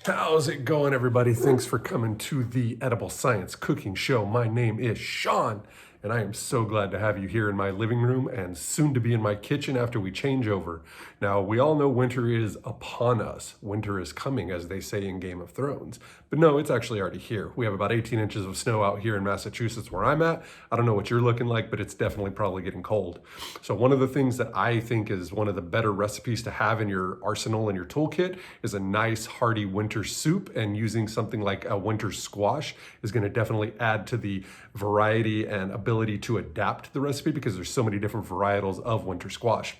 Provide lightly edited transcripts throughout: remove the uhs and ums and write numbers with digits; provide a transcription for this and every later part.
How's it going, everybody? Thanks for coming to the Edible Science Cooking Show. My name is Sean, and I am so glad to have you here in my living room and soon to be in my kitchen after we change over. Now, we all know winter is upon us. Winter is coming, as they say in Game of Thrones. But no, it's actually already here. We have about 18 inches of snow out here in Massachusetts where I'm at. I don't know what you're looking like, but it's definitely probably getting cold. So one of the things that I think is one of the better recipes to have in your arsenal and your toolkit is a nice hearty winter soup, and using something like a winter squash is going to definitely add to the variety and ability to adapt the recipe because there's so many different varietals of winter squash.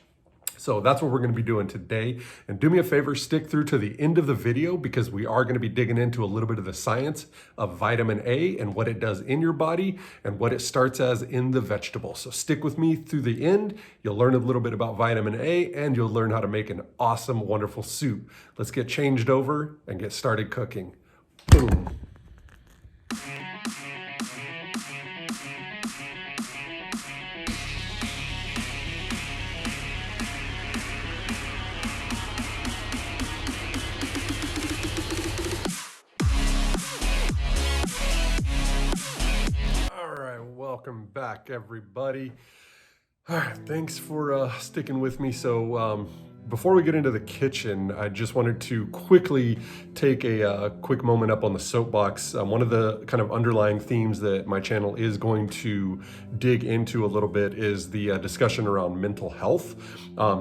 So that's what we're going to be doing today. And do me a favor, stick through to the end of the video because we are going to be digging into a little bit of the science of vitamin A and what it does in your body and what it starts as in the vegetable. So stick with me through the end. You'll learn a little bit about vitamin A and you'll learn how to make an awesome, wonderful soup. Let's get changed over and get started cooking. Boom. Welcome back, everybody. All right, thanks for sticking with me. So before we get into the kitchen, I just wanted to quickly take a quick moment up on the soapbox. One of the kind of underlying themes that my channel is going to dig into a little bit is the discussion around mental health.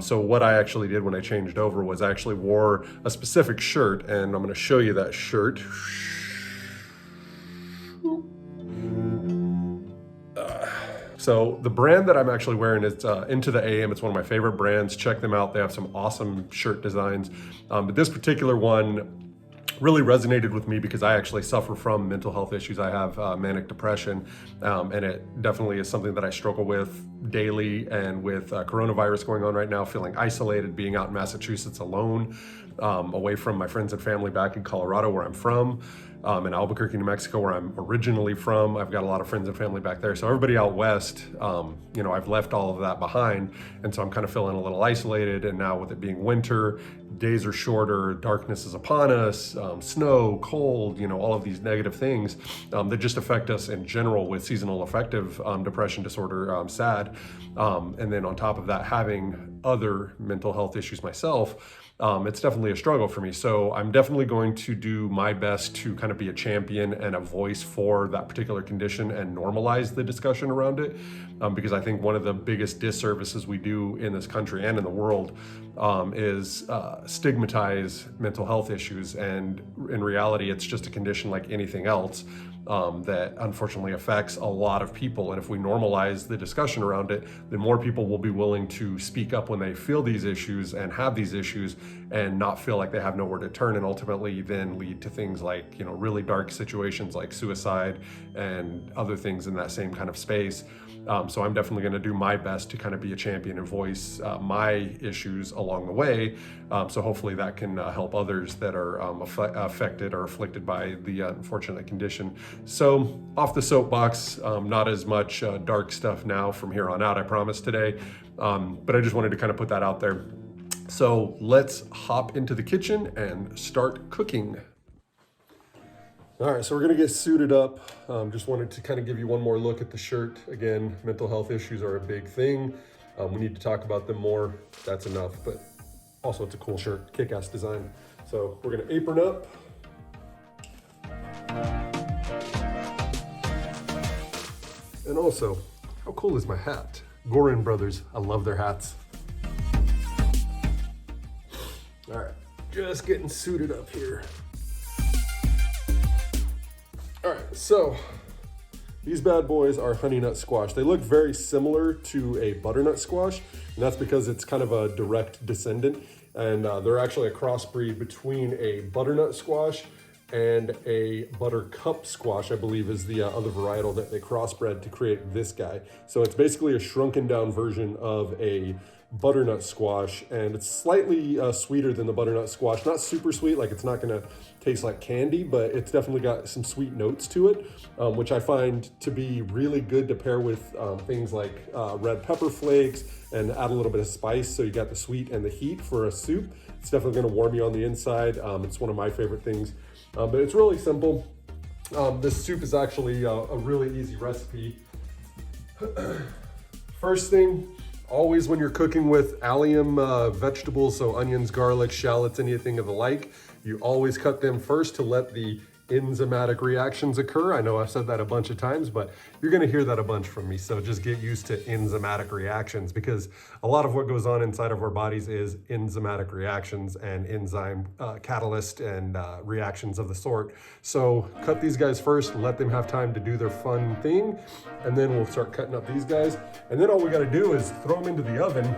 So what I actually did when I changed over was I actually wore a specific shirt, and I'm going to show you that shirt. So the brand that I'm actually wearing is Into the AM. It's one of my favorite brands. Check them out. They have some awesome shirt designs. But this particular one really resonated with me because I actually suffer from mental health issues. I have manic depression, and it definitely is something that I struggle with daily. And with coronavirus going on right now, feeling isolated, being out in Massachusetts alone, away from my friends and family back in Colorado where I'm from, in Albuquerque, New Mexico, where I'm originally from. I've got a lot of friends and family back there. So everybody out west, I've left all of that behind. And so I'm kind of feeling a little isolated. And now with it being winter, days are shorter, darkness is upon us, snow, cold, all of these negative things that just affect us in general with seasonal affective depression disorder, SAD. And then on top of that, having other mental health issues myself, it's definitely a struggle for me. So I'm definitely going to do my best to kind of be a champion and a voice for that particular condition and normalize the discussion around it. Because I think one of the biggest disservices we do in this country and in the world is stigmatize mental health issues. And in reality, it's just a condition like anything else that unfortunately affects a lot of people. And if we normalize the discussion around it, then more people will be willing to speak up when they feel these issues and have these issues and not feel like they have nowhere to turn, and ultimately then lead to things like, really dark situations like suicide and other things in that same kind of space. So I'm definitely going to do my best to kind of be a champion and voice my issues along the way. So hopefully that can help others that are affected or afflicted by the unfortunate condition. So off the soapbox, not as much dark stuff now from here on out, I promise today. But I just wanted to kind of put that out there. So let's hop into the kitchen and start cooking. All right, so we're gonna get suited up. Just wanted to kind of give you one more look at the shirt. Again, mental health issues are a big thing. We need to talk about them more. That's enough, but also it's a cool shirt, kick-ass design. So we're gonna apron up. And also, how cool is my hat? Gorin Brothers, I love their hats. All right, just getting suited up here. All right, so these bad boys are honey nut squash. They look very similar to a butternut squash, and that's because it's kind of a direct descendant. And they're actually a crossbreed between a butternut squash and a buttercup squash, I believe is the other varietal that they crossbred to create this guy. So it's basically a shrunken down version of a butternut squash, and it's slightly sweeter than the butternut squash. Not super sweet, like it's not gonna taste like candy, but it's definitely got some sweet notes to it, which I find to be really good to pair with things like red pepper flakes and add a little bit of spice. So you got the sweet and the heat for a soup. It's definitely gonna warm you on the inside. It's one of my favorite things, but it's really simple. This soup is actually a really easy recipe. First thing, always when you're cooking with allium vegetables, so onions, garlic, shallots, anything of the like, you always cut them first to let the enzymatic reactions occur. I know I've said that a bunch of times, but you're gonna hear that a bunch from me. So just get used to enzymatic reactions, because a lot of what goes on inside of our bodies is enzymatic reactions and enzyme catalyst and reactions of the sort. So cut these guys first, let them have time to do their fun thing, and then we'll start cutting up these guys. And then all we gotta do is throw them into the oven,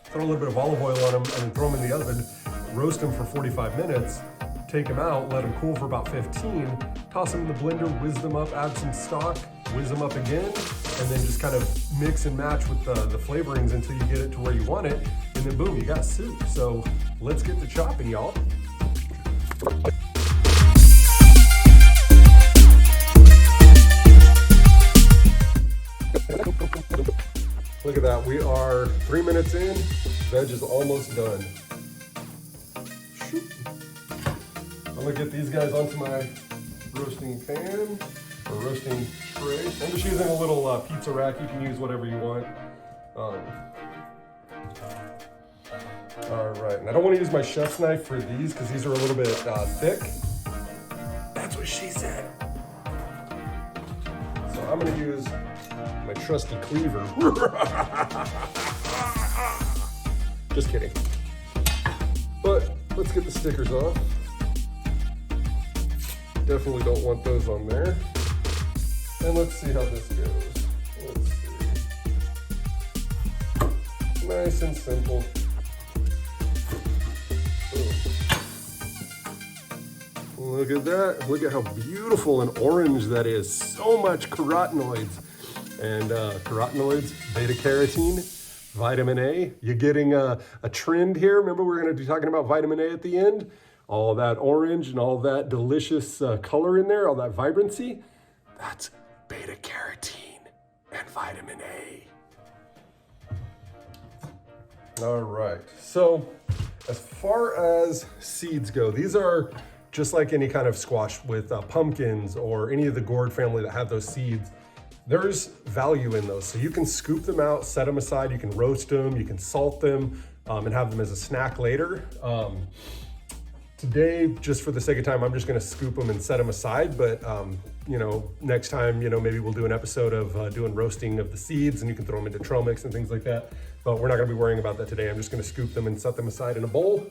throw a little bit of olive oil on them, and then throw them in the oven, roast them for 45 minutes, take them out, let them cool for about 15, toss them in the blender, whiz them up, add some stock, whiz them up again, and then just kind of mix and match with the flavorings until you get it to where you want it, and then boom, you got soup. So let's get to chopping, y'all. Look at that, we are 3 minutes in, veg is almost done. Shoot. I'm gonna get these guys onto my roasting pan or roasting tray. I'm just using a little pizza rack. You can use whatever you want. All right, and I don't want to use my chef's knife for these because these are a little bit thick. That's what she said. So I'm gonna use my trusty cleaver. Just kidding. But let's get the stickers off. Definitely don't want those on there. And let's see how this goes. Let's see. Nice and simple. Look at that. Look at how beautiful and orange that is. So much carotenoids. And carotenoids, beta carotene, vitamin A. You're getting a trend here. Remember, we're going to be talking about vitamin A at the end. All that orange and all that delicious color in there, all that vibrancy, that's beta carotene and vitamin A. All right, so as far as seeds go, these are just like any kind of squash with pumpkins or any of the gourd family that have those seeds. There's value in those. So you can scoop them out, set them aside, you can roast them, you can salt them, and have them as a snack later. Today, just for the sake of time, I'm just gonna scoop them and set them aside, but you know, next time, you know, maybe we'll do an episode of doing roasting of the seeds and you can throw them into trail mix and things like that. But we're not gonna be worrying about that today. I'm just gonna scoop them and set them aside in a bowl.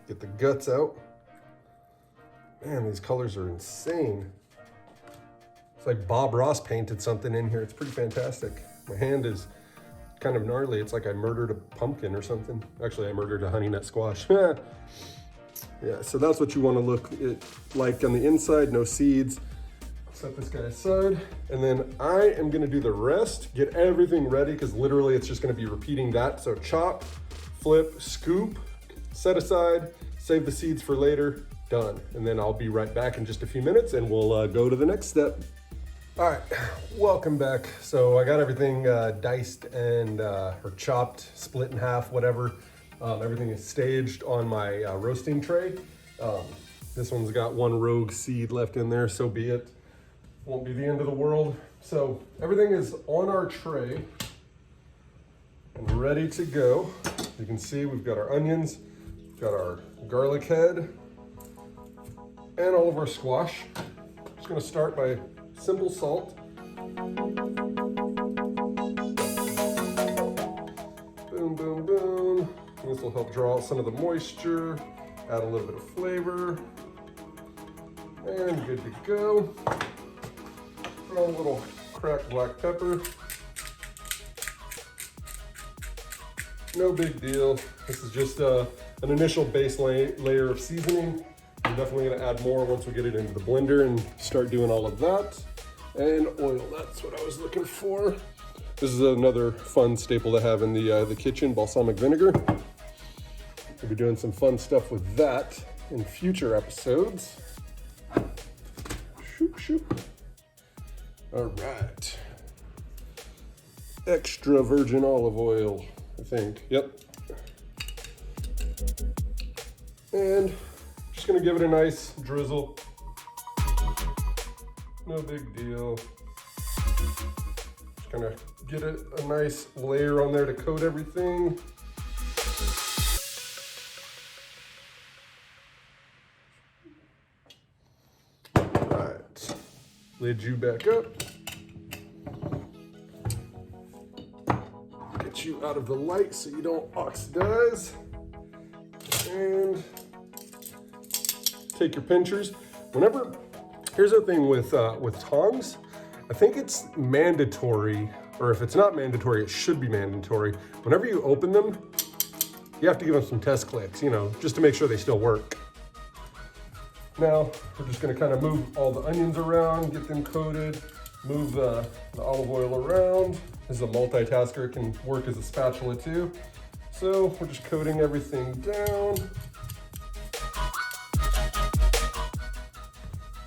Get the guts out. Man, these colors are insane. It's like Bob Ross painted something in here. It's pretty fantastic. My hand is kind of gnarly. It's like I murdered a pumpkin or something. Actually, I murdered a honey nut squash. Yeah, so that's what you want to look like on the inside, no seeds. Set this guy aside, and then I am gonna do the rest, get everything ready, because literally it's just gonna be repeating that. So chop, flip, scoop, set aside, save the seeds for later, done. And then I'll be right back in just a few minutes and we'll go to the next step. All right, welcome back. So I got everything diced and or chopped, split in half, whatever. Everything is staged on my roasting tray. This one's got one rogue seed left in there, so be it. Won't be the end of the world. So everything is on our tray and ready to go. You can see we've got our onions, we've got our garlic head, and all of our squash. Just gonna start by simple salt. Boom, boom, boom. This will help draw out some of the moisture, add a little bit of flavor, and good to go. Throw a little cracked black pepper. No big deal. This is just an initial base layer of seasoning. I'm definitely gonna add more once we get it into the blender and start doing all of that. And oil, that's what I was looking for. This is another fun staple to have in the kitchen, balsamic vinegar. We'll be doing some fun stuff with that in future episodes. Shoop, shoop. All right. Extra virgin olive oil, I think. Yep. And just gonna give it a nice drizzle. No big deal. Just gonna get a nice layer on there to coat everything. All right, lid you back up. Get you out of the light so you don't oxidize. And take your pinchers. Here's the thing with tongs, I think it's mandatory, or if it's not mandatory, it should be mandatory. Whenever you open them, you have to give them some test clicks, just to make sure they still work. Now, we're just gonna kind of move all the onions around, get them coated, move the olive oil around. This is a multitasker, it can work as a spatula too. So we're just coating everything down.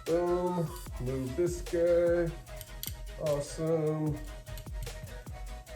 Boom, move this guy, awesome.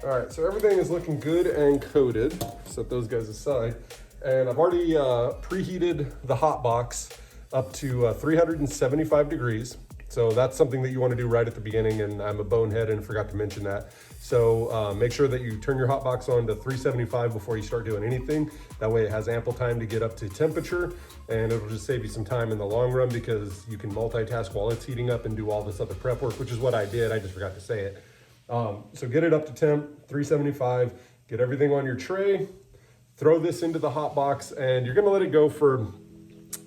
All right, so everything is looking good and coated. Set those guys aside. And I've already preheated the hot box up to 375 degrees. So that's something that you want to do right at the beginning, and I'm a bonehead and forgot to mention that. So make sure that you turn your hot box on to 375 before you start doing anything. That way it has ample time to get up to temperature, and it'll just save you some time in the long run because you can multitask while it's heating up and do all this other prep work, which is what I did, I just forgot to say it. So get it up to temp, 375, get everything on your tray, throw this into the hot box, and you're gonna let it go for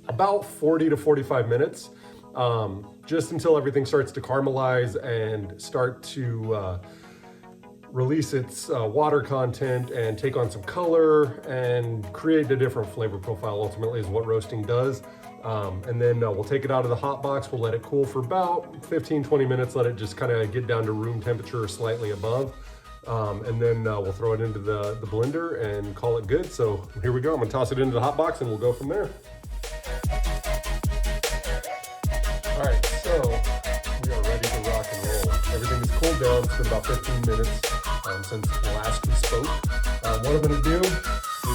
about 40 to 45 minutes. Just until everything starts to caramelize and start to release its water content and take on some color and create a different flavor profile, ultimately is what roasting does. And then we'll take it out of the hot box, we'll let it cool for about 15-20 minutes, let it just kind of get down to room temperature or slightly above. And then we'll throw it into the blender and call it good. So here we go, I'm gonna toss it into the hot box and we'll go from there. All right, so we are ready to rock and roll. Everything is cooled down. It's been about 15 minutes since last we spoke. What I'm gonna do,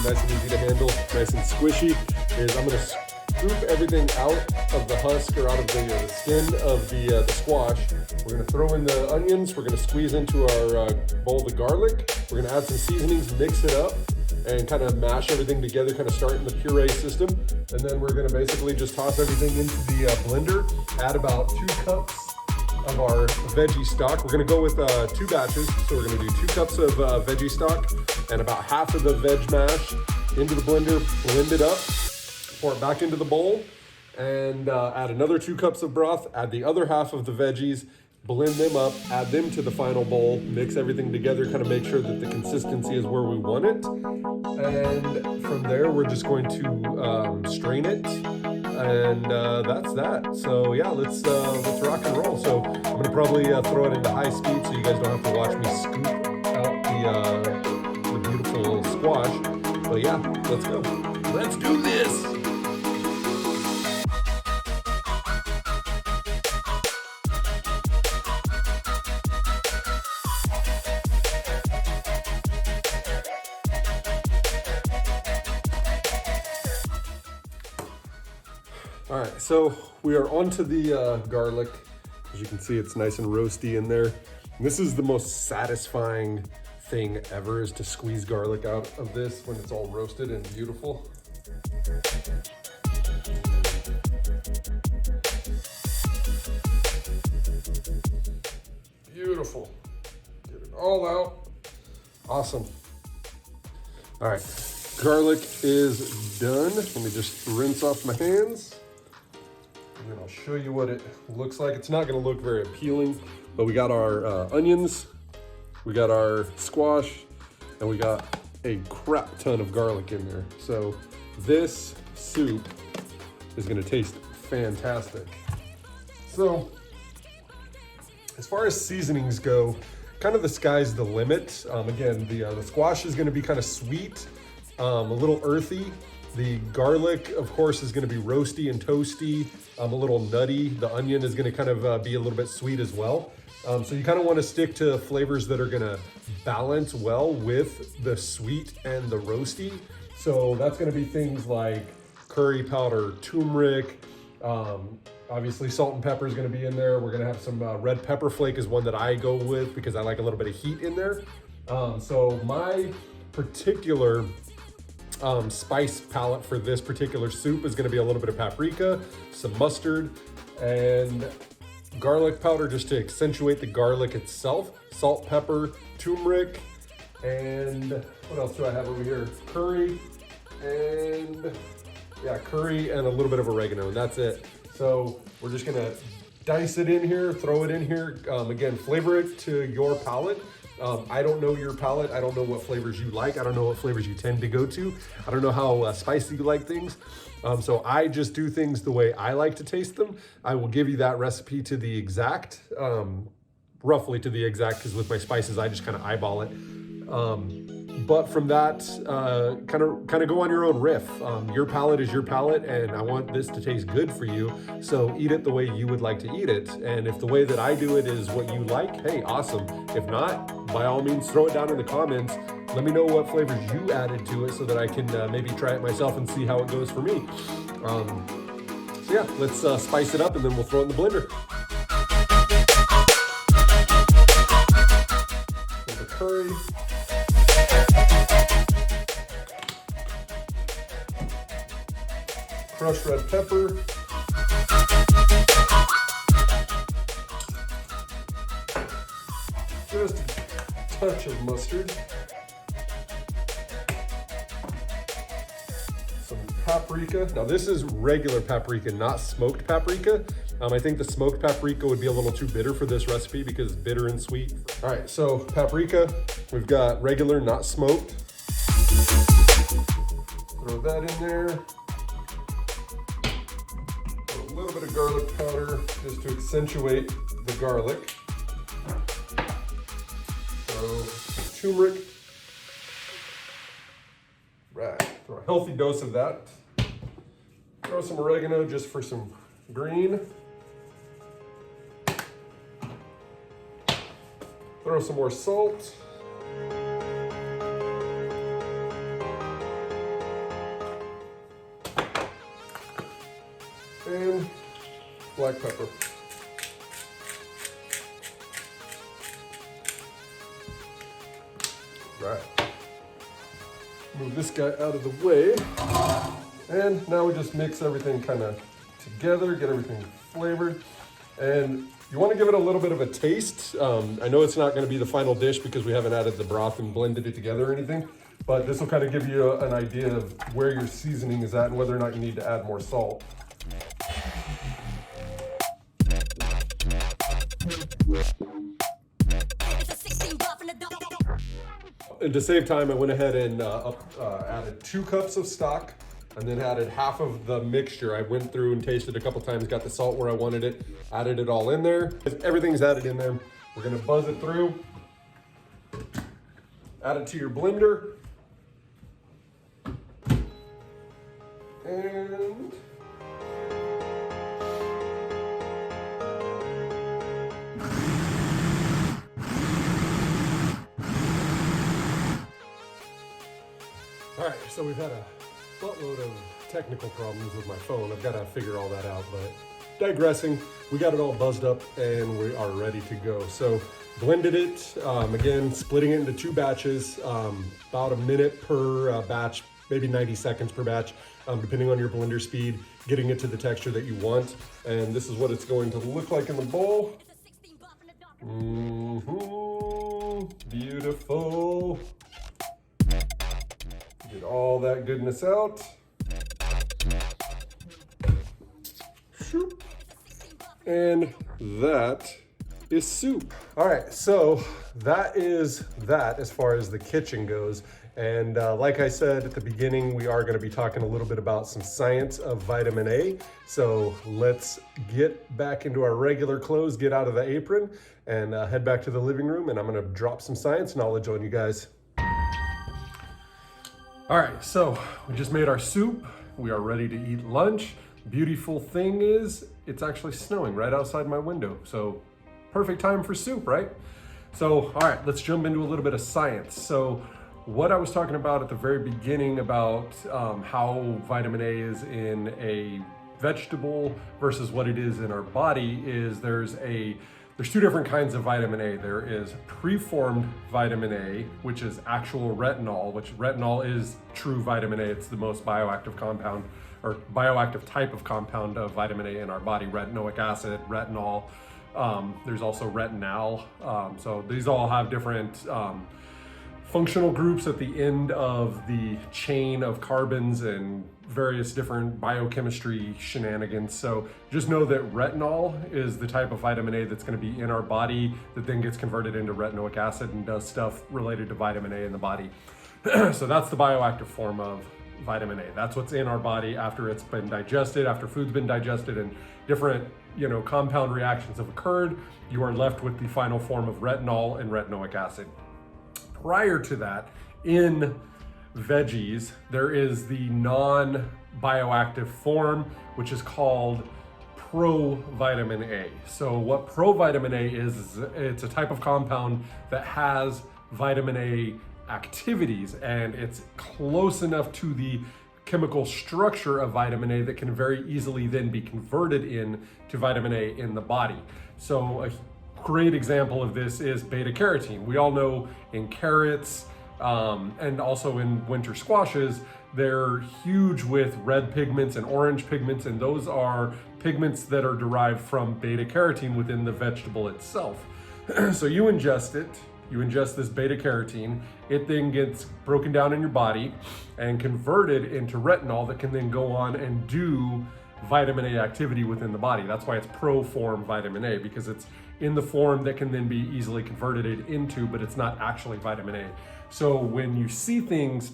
nice and easy to handle, nice and squishy, is I'm gonna scoop everything out of the husk or out of the skin of the squash. We're gonna throw in the onions. We're gonna squeeze into our bowl of garlic. We're gonna add some seasonings, mix it up, and kind of mash everything together, kind of start in the puree system. And then we're gonna basically just toss everything into the blender, add about 2 cups of our veggie stock. We're gonna go with 2 batches. So we're gonna do 2 cups of veggie stock and about half of the veg mash into the blender, blend it up, pour it back into the bowl, and add another 2 cups of broth, add the other half of the veggies, blend them up, add them to the final bowl, mix everything together, kind of make sure that the consistency is where we want it. And from there, we're just going to strain it. And that's that. So yeah, let's rock and roll. So I'm gonna probably throw it into high speed so you guys don't have to watch me scoop out the beautiful squash. But yeah, let's go. Let's do this. All right, so we are onto the garlic. As you can see, it's nice and roasty in there. And this is the most satisfying thing ever, is to squeeze garlic out of this when it's all roasted and beautiful. Beautiful. Get it all out. Awesome. All right, garlic is done. Let me just rinse off my hands. And then I'll show you what it looks like. It's not gonna look very appealing, but we got our onions, we got our squash, and we got a crap ton of garlic in there. So this soup is gonna taste fantastic. So as far as seasonings go, kind of the sky's the limit. Again, the squash is gonna be kind of sweet, a little earthy. The garlic, of course, is gonna be roasty and toasty, a little nutty. The onion is gonna kind of be a little bit sweet as well. So you kind of want to stick to flavors that are gonna balance well with the sweet and the roasty. So that's gonna be things like curry powder, turmeric, obviously salt and pepper is gonna be in there. We're gonna have some red pepper flake is one that I go with because I like a little bit of heat in there. So my particular spice palette for this particular soup is gonna be a little bit of paprika, some mustard, and garlic powder just to accentuate the garlic itself, salt, pepper, turmeric, and what else do I have over here? Curry, and yeah, curry and a little bit of oregano, and that's it. So we're just gonna dice it in here, throw it in here. Again, flavor it to your palate. I don't know your palate. I don't know what flavors you like. I don't know what flavors you tend to go to. I don't know how spicy you like things. So I just do things the way I like to taste them. I will give you that recipe to the exact, roughly to the exact, because with my spices, I just kind of eyeball it. But from that, kind of go on your own riff. Your palate is your palate, and I want this to taste good for you. So eat it the way you would like to eat it. And if the way that I do it is what you like, hey, awesome. If not, by all means, throw it down in the comments. Let me know what flavors you added to it so that I can maybe try it myself and see how it goes for me. So yeah, let's spice it up and then we'll throw it in the blender. So the curry. Crushed red pepper. Just a touch of mustard. Some paprika. Now this is regular paprika, not smoked paprika. I think the smoked paprika would be a little too bitter for this recipe because it's bitter and sweet. All right, so paprika, we've got regular, not smoked. Throw that in there. A little bit of garlic powder just to accentuate the garlic. So turmeric. Right, throw a healthy dose of that. Throw some oregano just for some green. Throw some more salt. And black pepper. Right. Move this guy out of the way. And now we just mix everything kind of together, get everything flavored. And you want to give it a little bit of a taste. I know it's not going to be the final dish because we haven't added the broth and blended it together or anything, but this will kind of give you an idea of where your seasoning is at and whether or not you need to add more salt. And to save time, I went ahead and added 2 cups of stock and then added half of the mixture. I went through and tasted a couple times, got the salt where I wanted it, added it all in there. Everything's added in there. We're gonna buzz it through. Add it to your blender. And all right, so we've had a buttload of technical problems with my phone. I've got to figure all that out, but digressing, we got it all buzzed up and we are ready to go. So blended it, again, splitting it into 2 batches, about a minute per batch, maybe 90 seconds per batch, depending on your blender speed, getting it to the texture that you want. And this is what it's going to look like in the bowl. Beautiful. Get all that goodness out. And that is soup. All right, so that is that as far as the kitchen goes. And like I said at the beginning, we are gonna be talking a little bit about some science of vitamin A. So let's get back into our regular clothes, get out of the apron, and head back to the living room. And I'm gonna drop some science knowledge on you guys. All right, so we just made our soup. We are ready to eat lunch. Beautiful thing is, it's actually snowing right outside my window. So perfect time for soup, right? So, all right, let's jump into a little bit of science. So what I was talking about at the very beginning about how vitamin A is in a vegetable versus what it is in our body is there's two different kinds of vitamin A. There is preformed vitamin A, which is actual retinol, which retinol is true vitamin A. It's the most bioactive compound or bioactive type of compound of vitamin A in our body, retinoic acid, retinol. There's also retinal. So these all have different functional groups at the end of the chain of carbons and various different biochemistry shenanigans. So just know that retinol is the type of vitamin A that's going to be in our body that then gets converted into retinoic acid and does stuff related to vitamin A in the body. So that's the bioactive form of vitamin A. That's what's in our body after it's been digested, after food's been digested and different, compound reactions have occurred. You are left with the final form of retinol and retinoic acid. Prior to that, in veggies, there is the non-bioactive form, which is called provitamin A. So what provitamin A is it's a type of compound that has vitamin A activities, and it's close enough to the chemical structure of vitamin A that can very easily then be converted into vitamin A in the body. So a great example of this is beta carotene. We all know in carrots and also in winter squashes, they're huge with red pigments and orange pigments, and those are pigments that are derived from beta carotene within the vegetable itself. So you ingest this beta carotene, it then gets broken down in your body and converted into retinol that can then go on and do vitamin A activity within the body. That's why it's proform vitamin A, because it's in the form that can then be easily converted into, but it's not actually vitamin A. So when you see things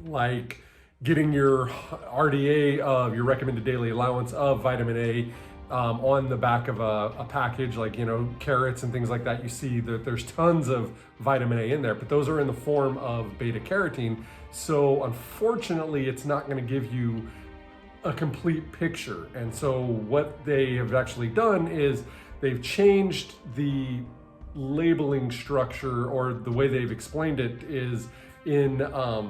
like getting your RDA of your recommended daily allowance of vitamin A on the back of a package, like, carrots and things like that, you see that there's tons of vitamin A in there, but those are in the form of beta carotene. So unfortunately, it's not going to give you a complete picture. And so what they have actually done is they've changed the labeling structure, or the way they've explained it is in, how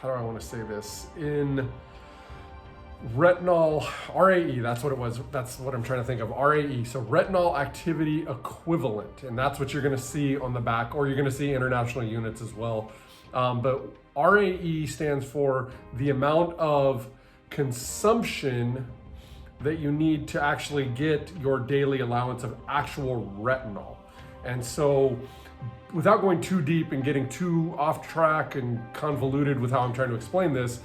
do I want to say this? In retinol, RAE, that's what it was. That's what I'm trying to think of, RAE. So retinol activity equivalent. And that's what you're going to see on the back, or you're going to see international units as well. But RAE stands for the amount of consumption that you need to actually get your daily allowance of actual retinol. And so without going too deep and getting too off track and convoluted with how I'm trying to explain this,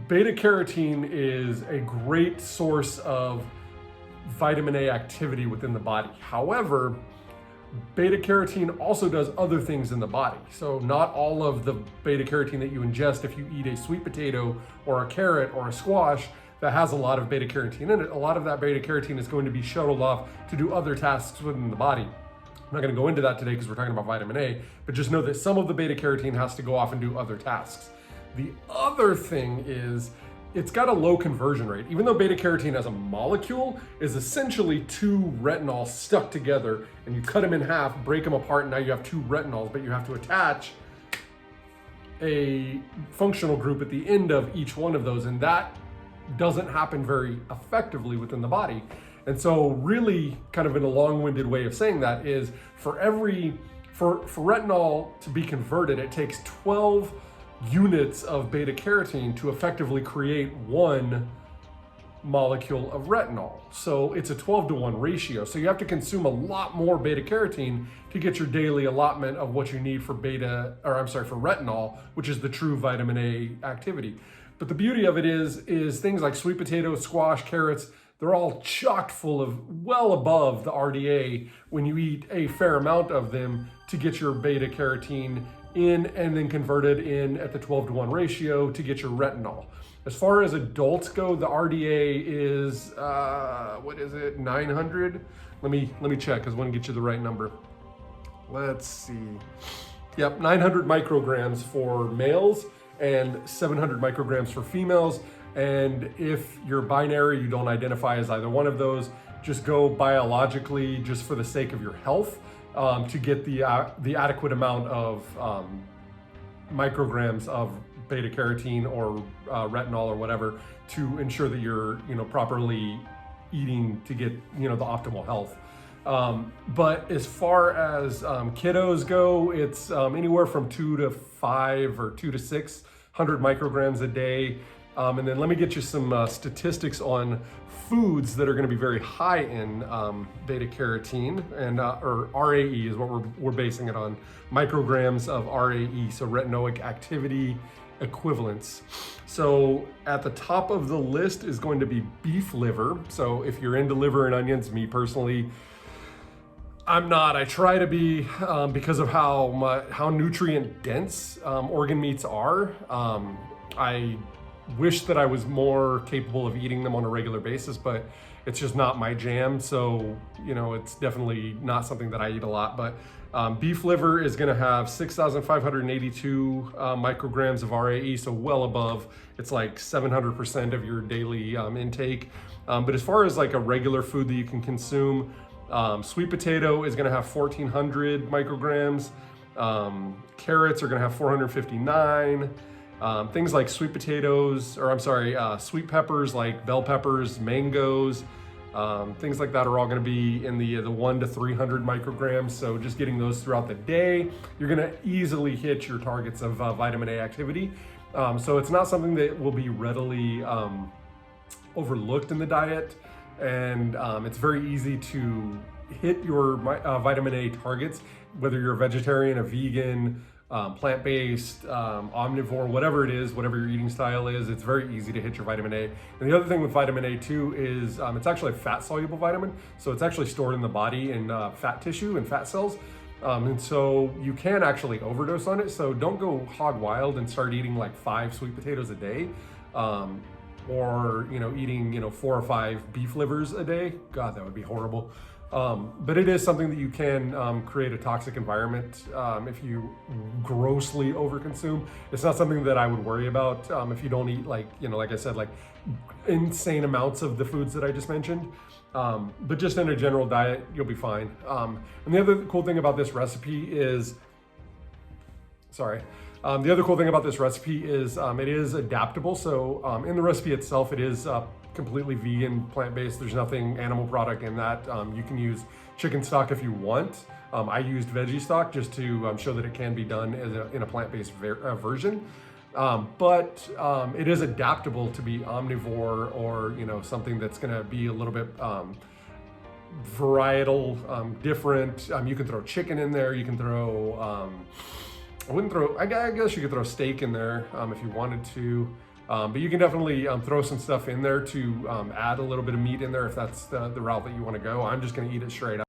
beta carotene is a great source of vitamin A activity within the body. However, beta carotene also does other things in the body. So not all of the beta carotene that you ingest, if you eat a sweet potato or a carrot or a squash that has a lot of beta carotene in it, a lot of that beta carotene is going to be shuttled off to do other tasks within the body. I'm not going to go into that today because we're talking about vitamin A, but just know that some of the beta carotene has to go off and do other tasks. The other thing is it's got a low conversion rate. Even though beta carotene as a molecule is essentially two retinols stuck together, and you cut them in half, break them apart, and now you have two retinols, but you have to attach a functional group at the end of each one of those, and that doesn't happen very effectively within the body. And so really, kind of in a long-winded way of saying that is, for retinol to be converted, it takes 12 units of beta carotene to effectively create one molecule of retinol. So it's a 12-to-1 ratio. So you have to consume a lot more beta carotene to get your daily allotment of what you need for retinol, which is the true vitamin A activity. But the beauty of it is things like sweet potatoes, squash, carrots, they're all chock full of well above the RDA when you eat a fair amount of them to get your beta carotene in and then converted in at the 12-to-1 ratio to get your retinol. As far as adults go, the RDA is, 900? Let me check, because I want to get you the right number. Let's see. Yep, 900 micrograms for males and 700 micrograms for females. And if you're binary, you don't identify as either one of those, just go biologically, just for the sake of your health, to get the adequate amount of micrograms of beta carotene or retinol or whatever to ensure that you're properly eating to get the optimal health. But as far as kiddos go, it's anywhere from 2 to 5 or 2 to 600 micrograms a day. And then let me get you some statistics on foods that are going to be very high in beta carotene, and or RAE is what we're basing it on, micrograms of RAE, so retinoic activity equivalents. So at the top of the list is going to be beef liver. So if you're into liver and onions, me personally, I'm not. I try to be because of how nutrient dense organ meats are. I wish that I was more capable of eating them on a regular basis, but it's just not my jam. So, it's definitely not something that I eat a lot. But beef liver is going to have 6,582 micrograms of RAE, so well above. It's like 700% of your daily intake. But as far as like a regular food that you can consume, sweet potato is going to have 1,400 micrograms. Carrots are going to have 459. Things like sweet potatoes, sweet peppers like bell peppers, mangoes, things like that are all going to be in the 1 to 300 micrograms. So just getting those throughout the day, you're going to easily hit your targets of vitamin A activity. So it's not something that will be readily overlooked in the diet, and it's very easy to hit your vitamin A targets, whether you're a vegetarian, a vegan, plant-based, omnivore, whatever it is, whatever your eating style is, it's very easy to hit your vitamin A. And the other thing with vitamin A too is it's actually a fat-soluble vitamin, so it's actually stored in the body in fat tissue and fat cells. And so you can actually overdose on it, so don't go hog wild and start eating like 5 sweet potatoes a day, or eating 4 or 5 beef livers a day. God, that would be horrible. But it is something that you can create a toxic environment if you grossly overconsume. It's not something that I would worry about if you don't eat like I said, like insane amounts of the foods that I just mentioned. But just in a general diet, you'll be fine. And the other cool thing about this recipe is, it is adaptable. So in the recipe itself, it is completely vegan, plant-based. There's nothing animal product in that. You can use chicken stock if you want. I used veggie stock just to show that it can be done in a plant-based version. But it is adaptable to be omnivore, or something that's going to be a little bit varietal, different. You can throw chicken in there. You can throw I guess you could throw steak in there if you wanted to. But you can definitely throw some stuff in there to add a little bit of meat in there if that's the route that you want to go. I'm just going to eat it straight up.